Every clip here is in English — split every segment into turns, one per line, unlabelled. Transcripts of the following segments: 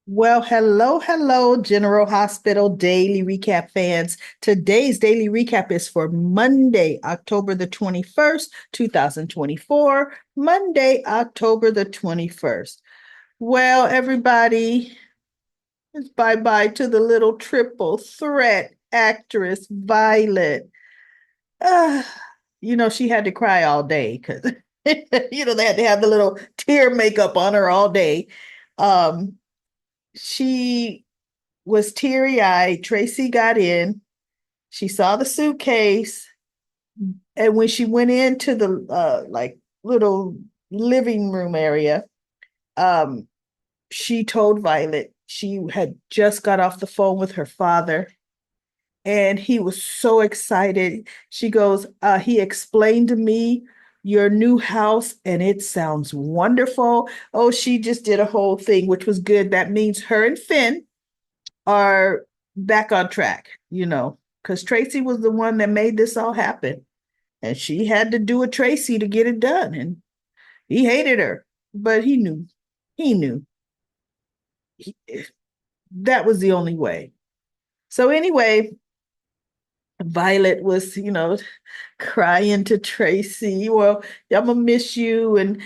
Well, hello, General Hospital Daily Recap fans. Today's daily recap is for Monday, October the 21st, 2024. Monday, October the 21st. Well, everybody, it's bye-bye to the little triple threat actress, Violet. Uh, she had to cry all day because, they had to have the little tear makeup on her all day. Um, she was teary eyed. Tracy got in. She saw the suitcase. And when she went into the like little living room area, um, she told Violet she had just got off the phone with her father. And he was so excited. She goes, he explained to me your new house and it sounds wonderful. Oh, she just did a whole thing, which was good. That means her and Finn are back on track, because Tracy was the one that made this all happen. And she had to do a Tracy to get it done. And he hated her, but he knew. He knew. He, that was the only way. So, anyway, Violet was, crying to Tracy, well, I'm going to miss you. And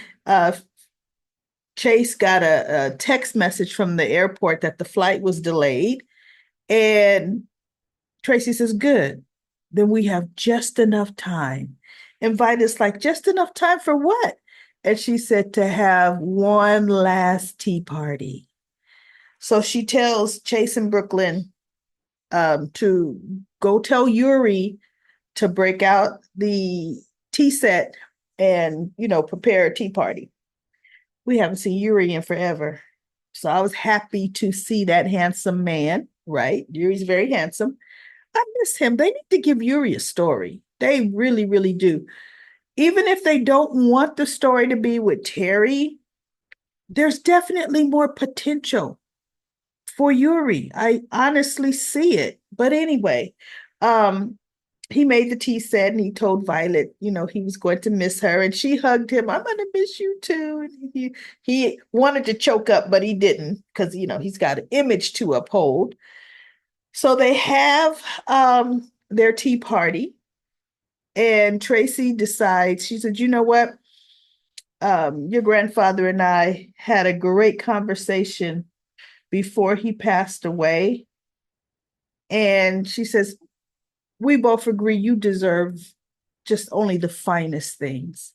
Chase got a text message from the airport that the flight was delayed. And Tracy says, good. Then we have just enough time. And Vita's like, just enough time for what? And she said, to have one last tea party. So she tells Chase and Brooklyn to go tell Yuri to break out the tea set and, prepare a tea party. We haven't seen Yuri in forever. So I was happy to see that handsome man, right? Yuri's very handsome. I miss him. They need to give Yuri a story. They really, really do. Even if they don't want the story to be with Terry, there's definitely more potential for Yuri. I honestly see it. But anyway, um, he made the tea set and he told Violet, he was going to miss her. And she hugged him. I'm going to miss you too. And he wanted to choke up, but he didn't because, he's got an image to uphold. So they have their tea party, and Tracy decides, she said, you know what? Your grandfather and I had a great conversation before he passed away. And she says, we both agree you deserve just only the finest things.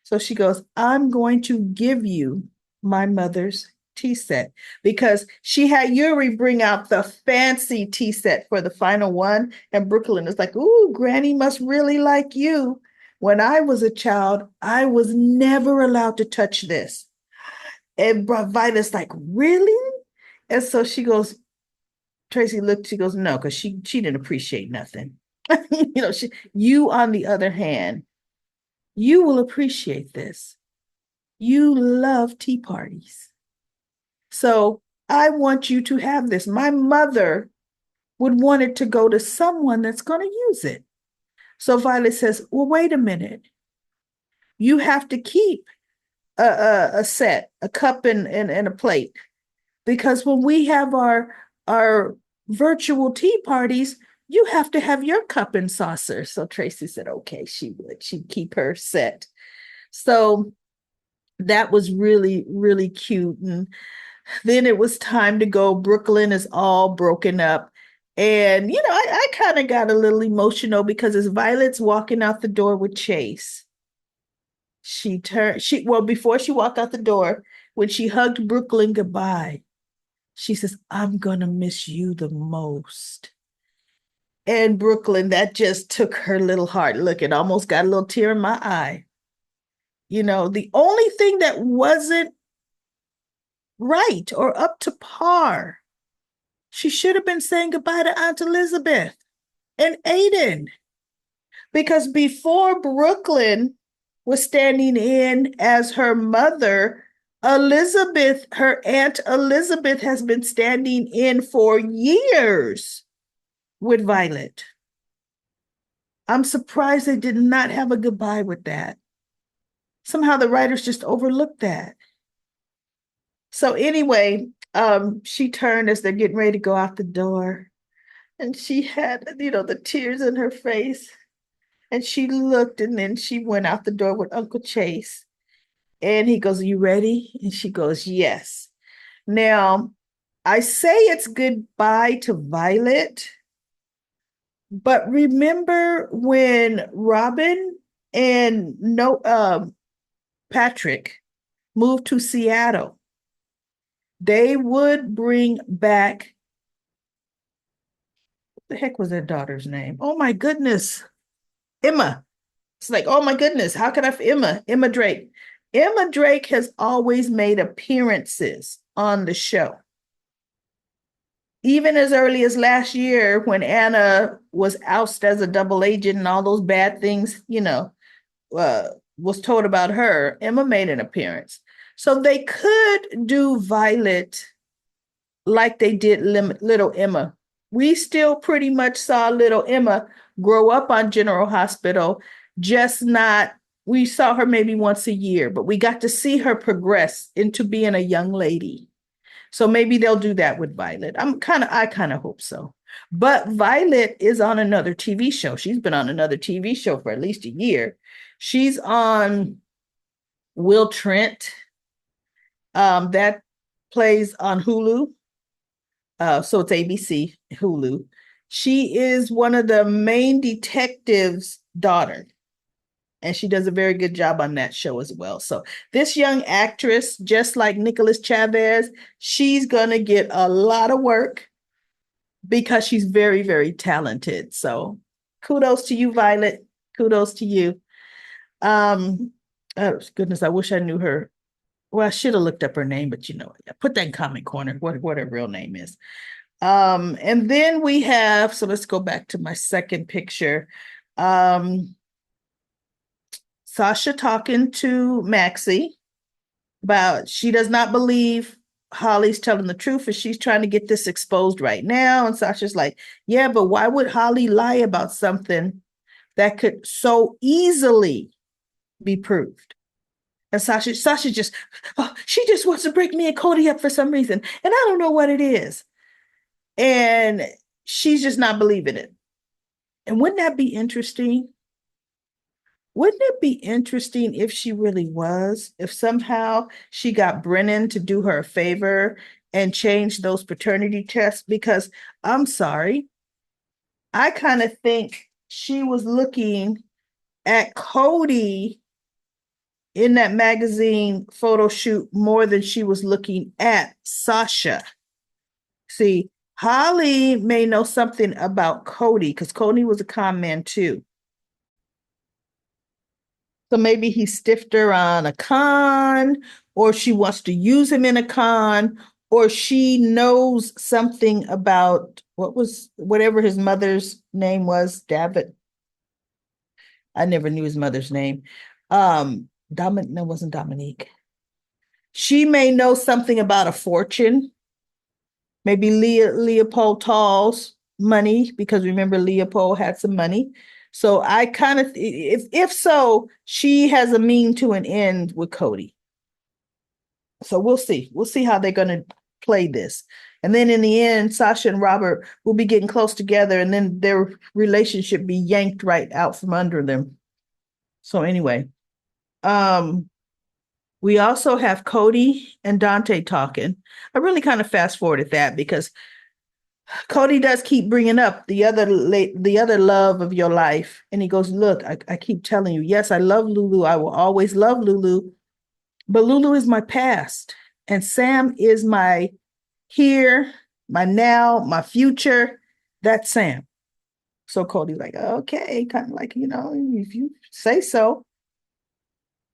So she goes, I'm going to give you my mother's tea set because she had Yuri bring out the fancy tea set for the final one. And Brooklyn is like, ooh, Granny must really like you. When I was a child, I was never allowed to touch this. And Vita's like, really? And so she goes, Tracy looked, she goes, no, because she didn't appreciate nothing. You on the other hand, you will appreciate this. You love tea parties. So I want you to have this. My mother would want it to go to someone that's going to use it. So Violet says, well, wait a minute. You have to keep a set, a cup and a plate. Because when we have our virtual tea parties, you have to have your cup and saucer. So Tracy said, okay, she would. She'd keep her set. So that was really, really cute. And then it was time to go. Brooklyn is all broken up. And, I kind of got a little emotional because as Violet's walking out the door with Chase, before she walked out the door, when she hugged Brooklyn goodbye, she says, I'm going to miss you the most. And Brooklyn, that just took her little heart. Look, it almost got a little tear in my eye. The only thing that wasn't right or up to par, she should have been saying goodbye to Aunt Elizabeth and Aiden. Because before Brooklyn was standing in as her mother, Elizabeth, her Aunt Elizabeth, has been standing in for years with Violet. I'm surprised they did not have a goodbye with that. Somehow the writers just overlooked that. So anyway, She turned as they're getting ready to go out the door, and she had, the tears in her face. And she looked, and then she went out the door with Uncle Chase. And he goes, "Are you ready?" And she goes, "Yes." Now, I say it's goodbye to Violet, but remember when Robin and no Patrick moved to Seattle, they would bring back, what the heck was their daughter's name? Oh my goodness, Emma. It's like, oh my goodness, how can Emma Drake. Emma Drake has always made appearances on the show. Even as early as last year when Anna was ousted as a double agent and all those bad things, uh, was told about her, Emma made an appearance. So they could do Violet like they did Little Emma. We still pretty much saw Little Emma grow up on General Hospital, just not, we saw her maybe once a year, but we got to see her progress into being a young lady. So maybe they'll do that with Violet. I kind of hope so. But Violet is on another TV show. She's been on another TV show for at least a year. She's on Will Trent. That plays on Hulu. So it's ABC, Hulu. She is one of the main detectives' daughter, and she does a very good job on that show as well. So this young actress, just like Nicholas Chavez, she's gonna get a lot of work because she's very, very talented. So kudos to you, Violet. Kudos to you. Oh goodness, I wish I knew her. Well, I should have looked up her name, but put that in comment corner, what her real name is. And then we have, so let's go back to my second picture. Sasha talking to Maxie about she does not believe Holly's telling the truth, and she's trying to get this exposed right now. And Sasha's like, "Yeah, but why would Holly lie about something that could so easily be proved?" And Sasha just, oh, she just wants to break me and Cody up for some reason, and I don't know what it is. And she's just not believing it. And wouldn't that be interesting? Wouldn't it be interesting if she really was? If somehow she got Brennan to do her a favor and change those paternity tests? Because I'm sorry, I kind of think she was looking at Cody in that magazine photo shoot more than she was looking at Sasha. See, Holly may know something about Cody because Cody was a con man too. So maybe he stiffed her on a con, or she wants to use him in a con, or she knows something about whatever his mother's name was, David. I never knew his mother's name. No, it wasn't Dominique. She may know something about a fortune. Maybe Leopold Tall's money, because remember Leopold had some money. So I kind of, if so, she has a mean to an end with Cody. So we'll see. We'll see how they're going to play this. And then in the end, Sasha and Robert will be getting close together, and then their relationship be yanked right out from under them. So anyway, we also have Cody and Dante talking. I really kind of fast forwarded that because Cody does keep bringing up the other love of your life. And he goes, "Look, I keep telling you, yes, I love Lulu. I will always love Lulu, but Lulu is my past. And Sam is my here, my now, my future. That's Sam." So Cody's like, "Okay," kind of like, if you say so.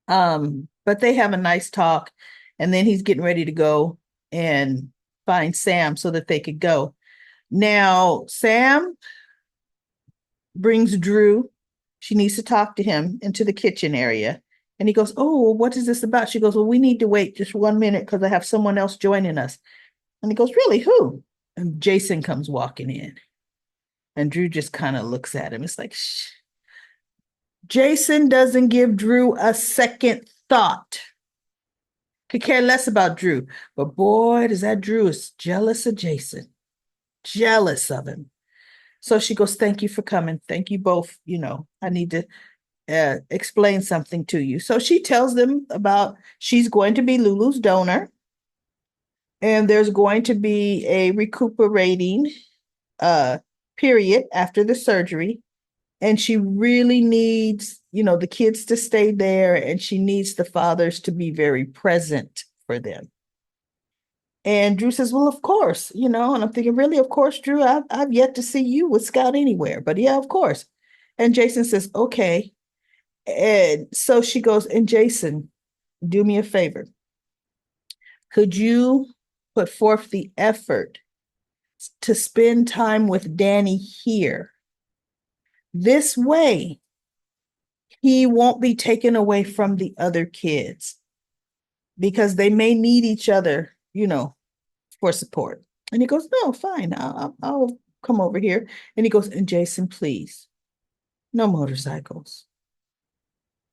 But they have a nice talk, and then he's getting ready to go and find Sam so that they could go. Now, Sam brings Drew. She needs to talk to him into the kitchen area. And he goes, "Oh, what is this about?" She goes, "Well, we need to wait just 1 minute because I have someone else joining us." And he goes, "Really? Who?" And Jason comes walking in. And Drew just kind of looks at him. It's like, shh. Jason doesn't give Drew a second thought. Could care less about Drew. But boy, does that Drew is jealous of Jason. Jealous of him. So she goes, thank you for coming. Thank you both. I need to explain something to you. So she tells them about she's going to be Lulu's donor, and there's going to be a recuperating uh, period after the surgery. And she really needs, the kids to stay there, and she needs the fathers to be very present for them. And Drew says, well, of course, and I'm thinking, really, of course, Drew, I've yet to see you with Scout anywhere, but yeah, of course. And Jason says, okay. And so she goes, and Jason, do me a favor. Could you put forth the effort to spend time with Danny here? This way, he won't be taken away from the other kids because they may need each other, for support. And he goes, no, fine. I'll come over here. And he goes, and Jason, please, no motorcycles.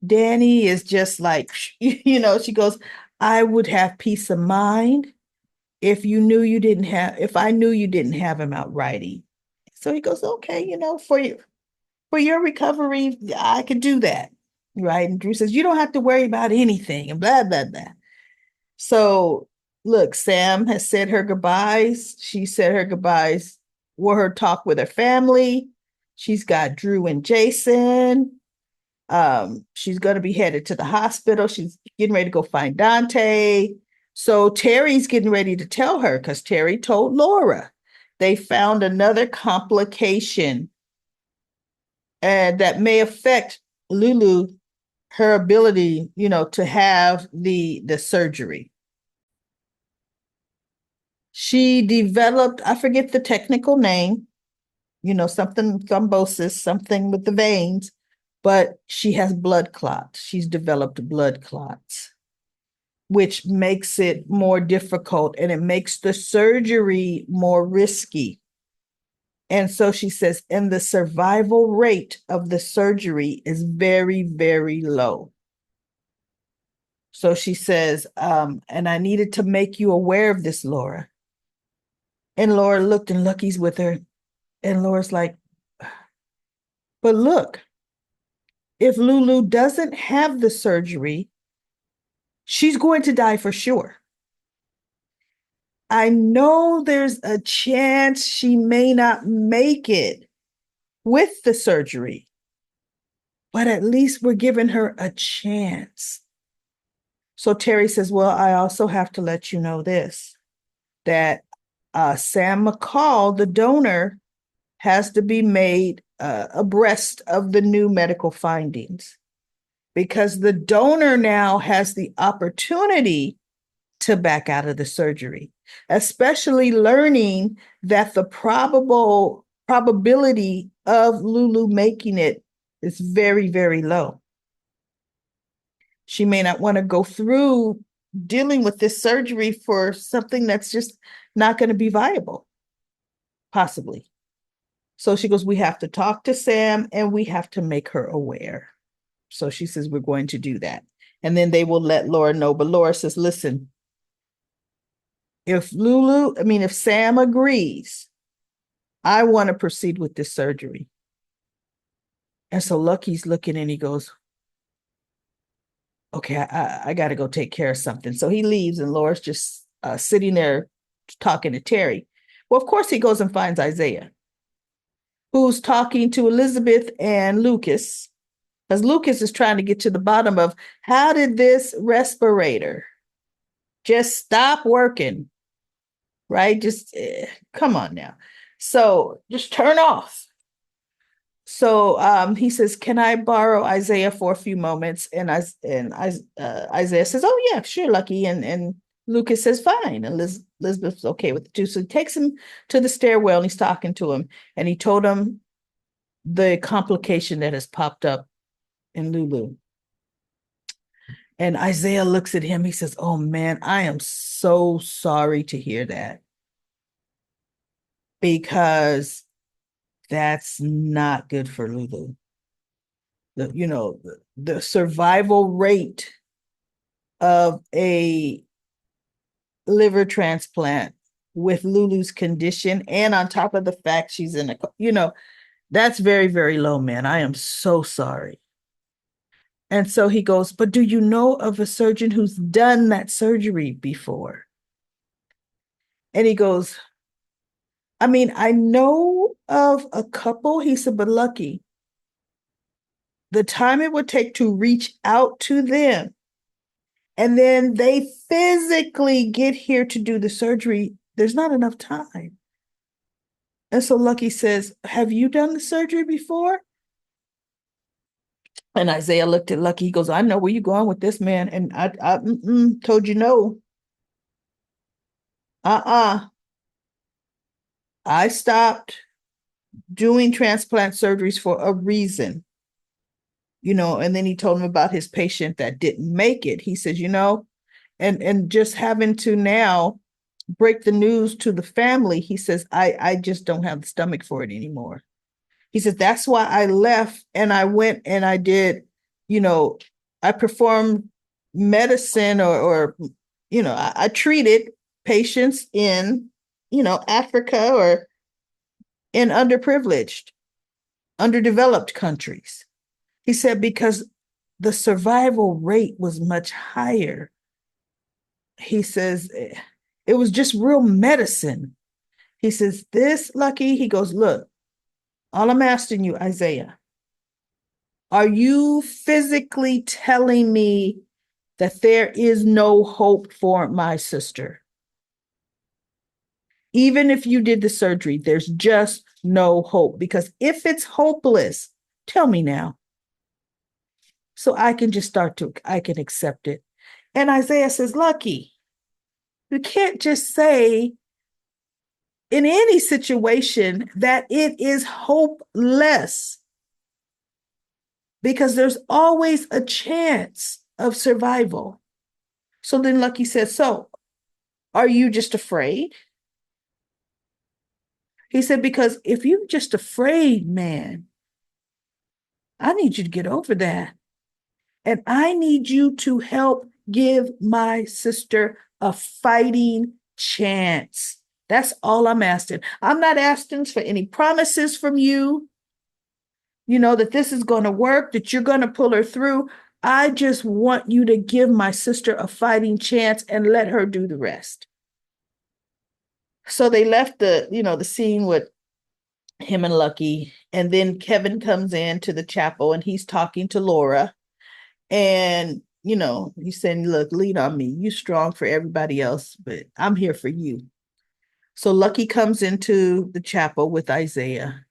Danny is just like, she goes, I would have peace of mind if I knew you didn't have him out riding. So he goes, okay, for your recovery, I could do that. Right. And Drew says, you don't have to worry about anything and blah, blah, blah. So look, Sam has said her goodbyes. She said her goodbyes were her talk with her family. She's got Drew and Jason. She's going to be headed to the hospital. She's getting ready to go find Dante. So Terry's getting ready to tell her because Terry told Laura they found another complication that may affect Lulu, her ability, to have the surgery. She developed, I forget the technical name, something thrombosis, something with the veins, but she has blood clots. She's developed blood clots, which makes it more difficult and it makes the surgery more risky. And so she says, and the survival rate of the surgery is very, very low. So she says, and I needed to make you aware of this, Laura. And Laura looked, and Lucky's with her. And Laura's like, but look, if Lulu doesn't have the surgery, she's going to die for sure. I know there's a chance she may not make it with the surgery, but at least we're giving her a chance. So Terry says, well, I also have to let you know this, that Sam McCall, the donor, has to be made abreast of the new medical findings because the donor now has the opportunity to back out of the surgery, especially learning that the probability of Lulu making it is very, very low. She may not want to go through dealing with this surgery for something that's just not going to be viable, possibly. So she goes, we have to talk to Sam and we have to make her aware. So she says, we're going to do that. And then they will let Laura know. But Laura says, listen, if Sam agrees, I want to proceed with this surgery. And so Lucky's looking and he goes, okay, I got to go take care of something. So he leaves and Laura's just sitting there talking to Terry. Well, of course, he goes and finds Isaiah, who's talking to Elizabeth and Lucas, because Lucas is trying to get to the bottom of how did this respirator just stop working, right? Just come on now. So just turn off. So he says, can I borrow Isaiah for a few moments? And Isaiah says, oh, yeah, sure, Lucky. And Lucas says, fine. And Elizabeth's okay with it too. So he takes him to the stairwell and he's talking to him. And he told him the complication that has popped up in Lulu. And Isaiah looks at him. He says, oh, man, I am so sorry to hear that. Because that's not good for Lulu. The survival rate of a liver transplant with Lulu's condition, and on top of the fact she's in that's very, very low, man. I am so sorry. And so he goes, but do you know of a surgeon who's done that surgery before? And he goes, I mean, I know of a couple. He said, but Lucky, the time it would take to reach out to them and then they physically get here to do the surgery, there's not enough time. And so Lucky says, have you done the surgery before? And Isaiah looked at Lucky. He goes, I know where you're going with this, man. And I told you no. Uh-uh. I stopped doing transplant surgeries for a reason, and then he told him about his patient that didn't make it. He says, and just having to now break the news to the family, he says, I just don't have the stomach for it anymore. He says, that's why I left and I went and I did, I performed medicine or I treated patients in, Africa or in underprivileged, underdeveloped countries. He said, because the survival rate was much higher. He says, it was just real medicine. He says, this Lucky, he goes, look, all I'm asking you, Isaiah, are you physically telling me that there is no hope for my sister? Even if you did the surgery, there's just no hope. Because if it's hopeless, tell me now. So I can I can accept it. And Isaiah says, Lucky, you can't just say in any situation that it is hopeless, because there's always a chance of survival. So then Lucky says, so are you just afraid? He said, because if you're just afraid, man, I need you to get over that. And I need you to help give my sister a fighting chance. That's all I'm asking. I'm not asking for any promises from you, that this is going to work, that you're going to pull her through. I just want you to give my sister a fighting chance and let her do the rest. So they left the scene with him and Lucky. And then Kevin comes in to the chapel and he's talking to Laura. And, he's saying, look, lean on me. You strong for everybody else, but I'm here for you. So Lucky comes into the chapel with Isaiah.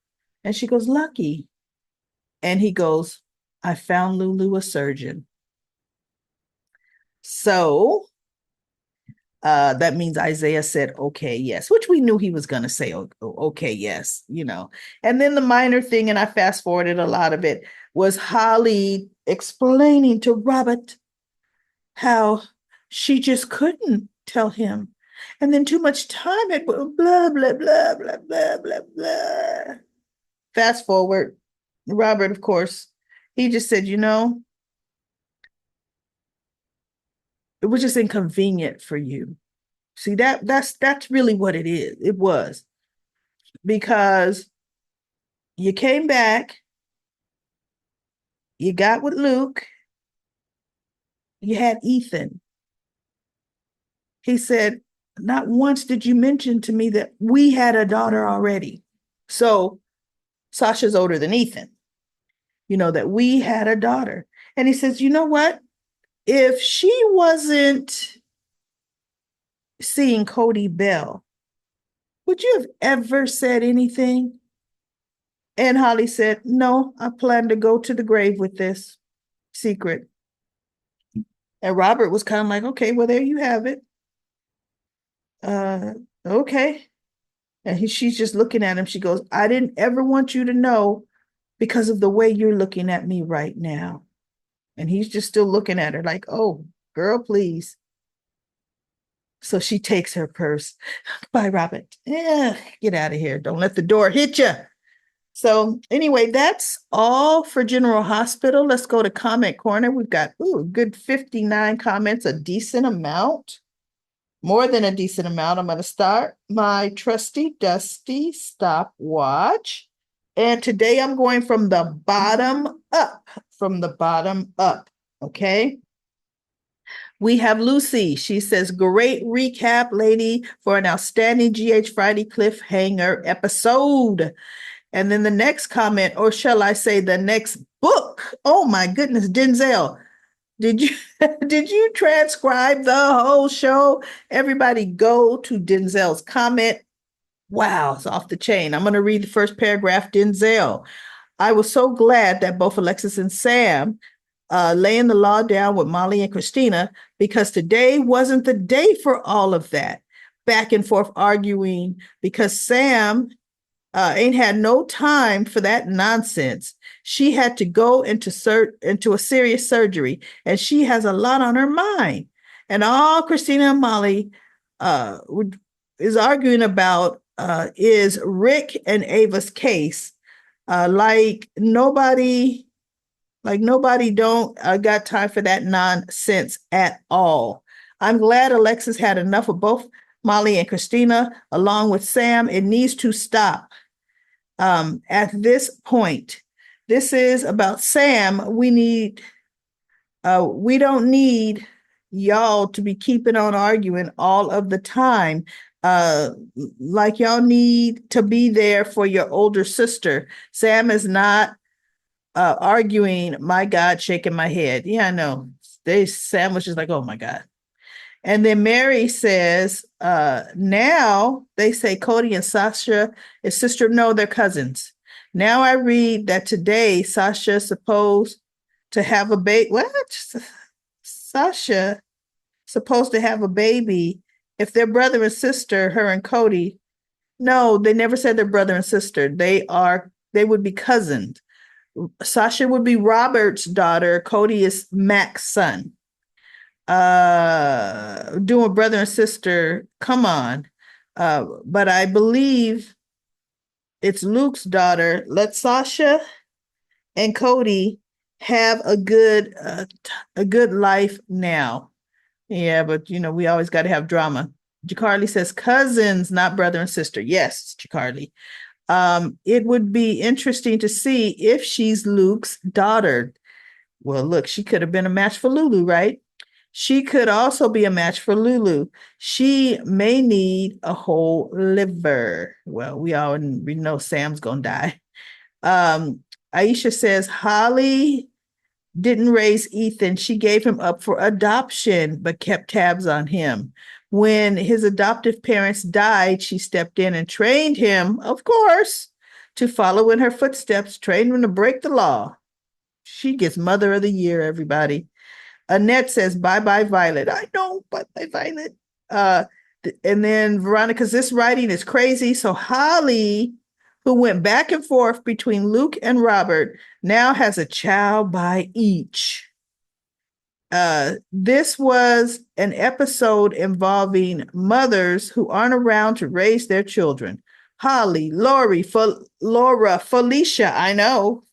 And she goes, Lucky. And he goes, I found Lulu a surgeon. So that means Isaiah said, okay, yes, which we knew he was going to say, okay, yes, And then the minor thing, and I fast forwarded a lot of it, was Holly explaining to Robert how she just couldn't tell him. And then too much time had blah, blah, blah, blah, blah, blah, blah. Fast forward, Robert, of course, he just said, it was just inconvenient for you. See, that's really what it is. It was because you came back, you got with Luke, you had Ethan. He said, not once did you mention to me that we had a daughter already. So Sasha's older than Ethan, that we had a daughter. And he says, you know what? If she wasn't seeing Cody Bell, would you have ever said anything? And Holly said, no, I plan to go to the grave with this secret. And Robert was kind of like, okay, well, there you have it. Okay. And she's just looking at him. She goes, I didn't ever want you to know because of the way you're looking at me right now. And he's just still looking at her like, oh, girl, please. So she takes her purse. Bye, Robert. Yeah, get out of here. Don't let the door hit you. So anyway, that's all for General Hospital. Let's go to comment corner. We've got a good 59 comments, a decent amount, more than a decent amount. I'm going to start my trusty dusty stopwatch. And today I'm going from the bottom up, from the bottom up. Okay. We have Lucy. She says, great recap, lady, for an outstanding GH Friday cliffhanger episode. And then the next comment, or shall I say the next book? Oh my goodness, Denzel. Did you did you transcribe the whole show? Everybody go to Denzel's comment. Wow, it's off the chain. I'm going to read the first paragraph. Denzel. I was so glad that both Alexis and Sam laying the law down with Molly and Christina, because today wasn't the day for all of that back and forth arguing, because Sam ain't had no time for that nonsense. She had to go into a serious surgery, and she has a lot on her mind. And all Christina and Molly uh, is arguing about is Rick and Ava's case. Like nobody don't got time for that nonsense at all. I'm glad Alexis had enough of both Molly and Christina, along with Sam. It needs to stop at this point. This is about Sam. We don't need y'all to be keeping on arguing all of the time. Uh, like y'all need to be there for your older sister. Sam is not arguing, my God, shaking my head. Yeah, I know. Sam was just like, oh my God. And then Mary says, now they say Cody and Sasha, his sister, no, they're cousins. Now I read that today Sasha is supposed to have a baby. What? Sasha supposed to have a baby if they're brother and sister, her and Cody. No, they never said they're brother and sister. They would be cousins. Sasha would be Robert's daughter. Cody is Mac's son. Doing brother and sister, come on. But I believe it's Luke's daughter. Let Sasha and Cody have a good life now. Yeah, but we always got to have drama. Jacarly says cousins, not brother and sister. Yes, Jacarly. It would be interesting to see if she's Luke's daughter. Well, look, she could have been a match for Lulu, right? She could also be a match for Lulu. She may need a whole liver. Well, we know Sam's gonna die. Aisha says Holly didn't raise Ethan. She gave him up for adoption, but kept tabs on him. When his adoptive parents died, she stepped in and trained him, of course, to follow in her footsteps, trained him to break the law. She gets Mother of the Year, everybody. Annette says, bye-bye, Violet. I know, bye-bye, Violet. And then Veronica's, this writing is crazy. So Holly, who went back and forth between Luke and Robert, now has a child by each. This was an episode involving mothers who aren't around to raise their children. Holly, Lori, Laura, Felicia, I know.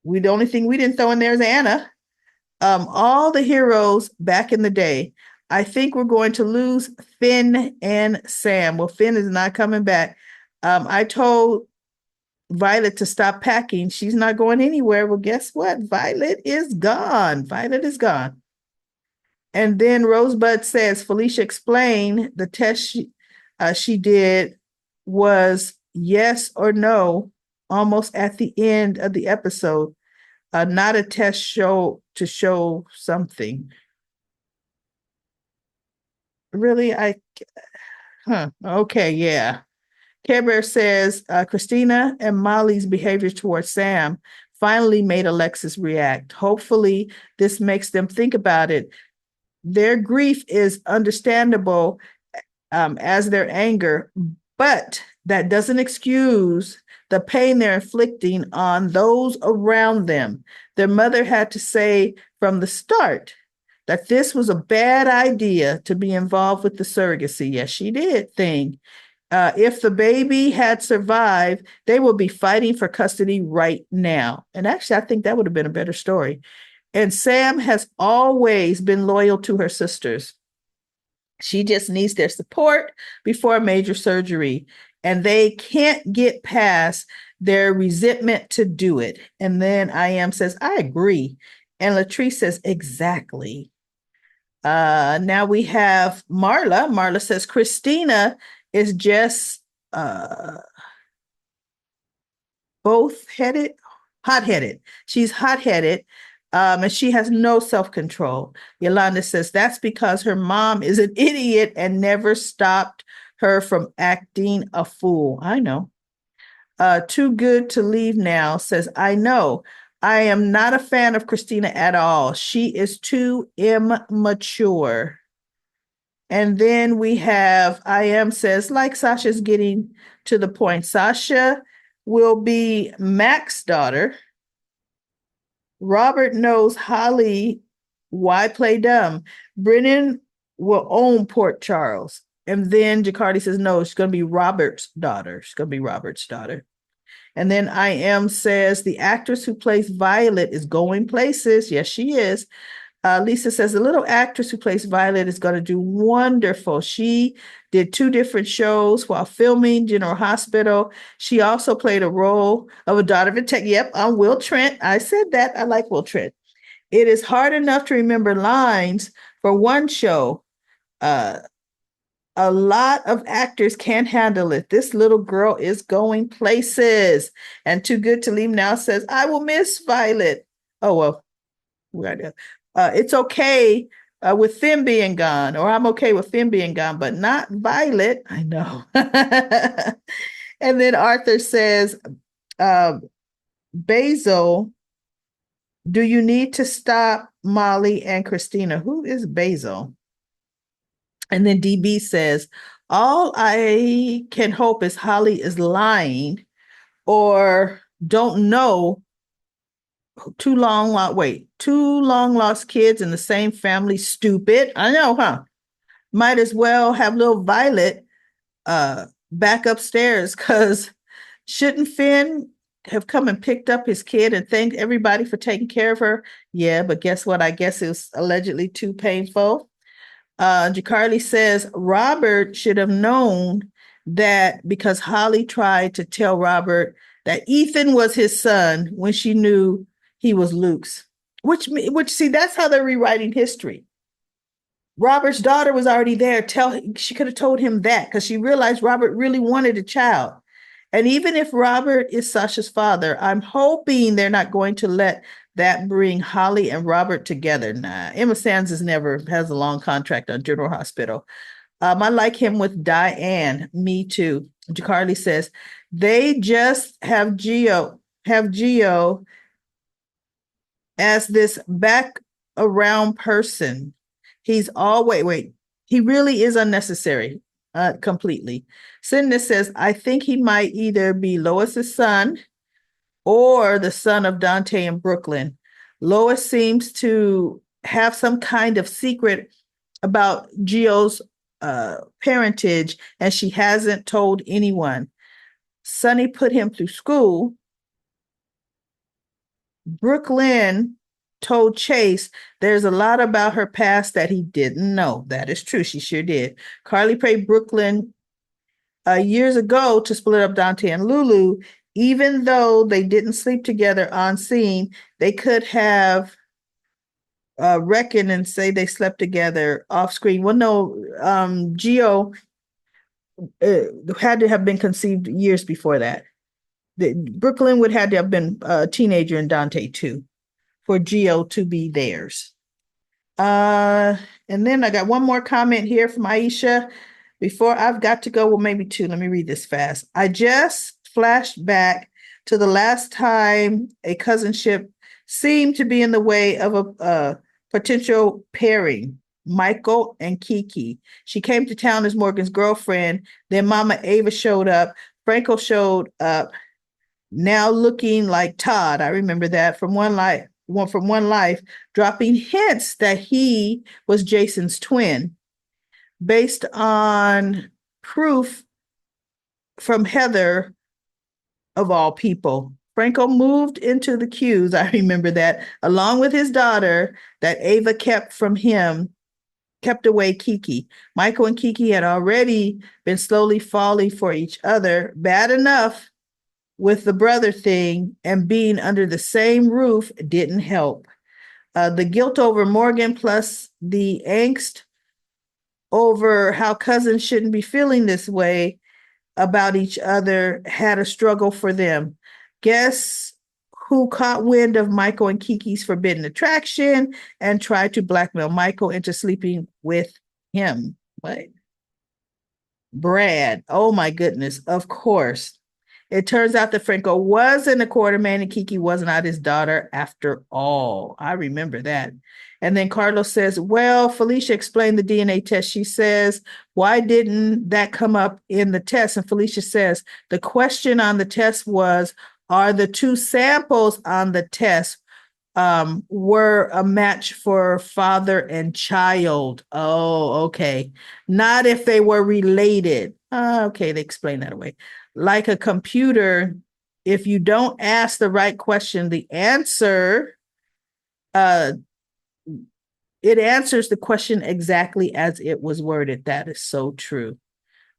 The only thing we didn't throw in there is Anna. All the heroes back in the day. I think we're going to lose Finn and Sam. Well, Finn is not coming back. I told Violet to stop packing. She's not going anywhere. Well, guess what? Violet is gone. Violet is gone. And then Rosebud says, Felicia explained the test she did was yes or no, almost at the end of the episode. Not a test to show something. Really? Okay, yeah. Care Bear says Christina and Molly's behavior towards Sam finally made Alexis react. Hopefully, this makes them think about it. Their grief is understandable as their anger, but that doesn't excuse the pain they're inflicting on those around them. Their mother had to say from the start that this was a bad idea to be involved with the surrogacy. Yes, she did thing. If the baby had survived, they would be fighting for custody right now. And actually, I think that would have been a better story. And Sam has always been loyal to her sisters. She just needs their support before a major surgery, and they can't get past their resentment to do it. And then I am says, I agree. And Latrice says, exactly. Now we have Marla. Marla says, Christina is just both headed, hot headed. She's hot headed. And she has no self control. Yolanda says that's because her mom is an idiot and never stopped her from acting a fool. I know. Too good to leave now says, I know. I am not a fan of Christina at all. She is too immature. And then we have I am says, like Sasha's getting to the point. Sasha will be Mac's daughter. Robert knows Holly. Why play dumb? Brennan will own Port Charles. And then Jacardi says, no, she's going to be Robert's daughter. She's going to be Robert's daughter. And then I am says, the actress who plays Violet is going places. Yes, she is. Lisa says the little actress who plays Violet is going to do wonderful. She did 2 different shows while filming General Hospital. She also played a role of a daughter of a tech. Yep, I'm Will Trent. I said that. I like Will Trent. It is hard enough to remember lines for one show. A lot of actors can't handle it. This little girl is going places. And Too Good to Leave Now says, I will miss Violet. Oh, well, it's okay with Finn being gone, or I'm okay with Finn being gone, but not Violet. I know. And then Arthur says, Basil, do you need to stop Molly and Christina? Who is Basil? And then DB says, all I can hope is Holly is lying or don't know. Two long lost kids in the same family. Stupid. I know, huh? Might as well have little Violet back upstairs, because shouldn't Finn have come and picked up his kid and thanked everybody for taking care of her? Yeah, but guess what? I guess it was allegedly too painful. Jacarly says Robert should have known that because Holly tried to tell Robert that Ethan was his son when she knew he was Luke's. Which see, that's how they're rewriting history. Robert's daughter was already there. She could have told him that, because she realized Robert really wanted a child. And even if Robert is Sasha's father, I'm hoping they're not going to let that bring Holly and Robert together. Nah, Emma Sands has a long contract on General Hospital. I like him with Diane. Me too. Jacarly says they just have Geo as this back around person. He's always he really is unnecessary. Completely. Cindy says, I think he might either be Lois's son or the son of Dante and Brooklyn. Lois seems to have some kind of secret about Geo's parentage, and she hasn't told anyone. Sonny put him through school. Brooklyn told Chase there's a lot about her past that he didn't know. That is true. She sure did. Carly prayed Brooklyn years ago to split up Dante and Lulu. Even though they didn't sleep together on scene, they could have reckon and say they slept together off screen. Well, no, Geo had to have been conceived years before that. Brooklyn would have to have been a teenager and Dante too, for Geo to be theirs. And then I got one more comment here from Aisha before I've got to go. Well, maybe 2. Let me read this fast. I just flashed back to the last time a cousinship seemed to be in the way of a potential pairing, Michael and Kiki. She came to town as Morgan's girlfriend. Then Mama Ava showed up. Franco showed up, now looking like Todd. I remember that from One Life, dropping hints that he was Jason's twin. Based on proof from Heather, of all people. Franco moved into the queues, I remember that, along with his daughter that Ava kept from him, kept away Kiki. Michael and Kiki had already been slowly falling for each other. Bad enough with the brother thing, and being under the same roof didn't help. The guilt over Morgan plus the angst over how cousins shouldn't be feeling this way about each other had a struggle for them. Guess who caught wind of Michael and Kiki's forbidden attraction and tried to blackmail Michael into sleeping with him? What? Brad. Oh my goodness. Of course. It turns out that Franco wasn't a quarterman and Kiki was not his daughter after all. I remember that. And then Carlos says, well, Felicia explained the DNA test. She says, why didn't that come up in the test? And Felicia says, the question on the test was, are the two samples on the test were a match for father and child? Oh, okay. Not if they were related. Okay, they explain that away. Like a computer, if you don't ask the right question, the answer, it answers the question exactly as it was worded. That is so true.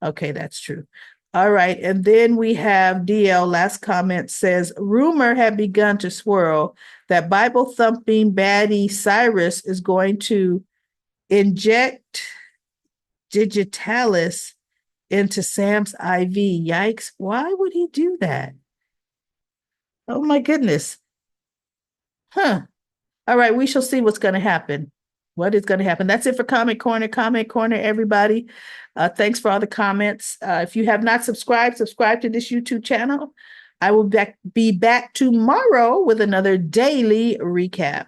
Okay, that's true. All right. And then we have DL, last comment says, rumor had begun to swirl that Bible thumping baddie Cyrus is going to inject digitalis into Sam's IV. Yikes. Why would he do that? Oh my goodness. Huh. All right, we shall see what's going to happen. What is going to happen? That's it for Comment Corner. Comment Corner, everybody. Thanks for all the comments. If you have not subscribed, subscribe to this YouTube channel. I will be back tomorrow with another daily recap.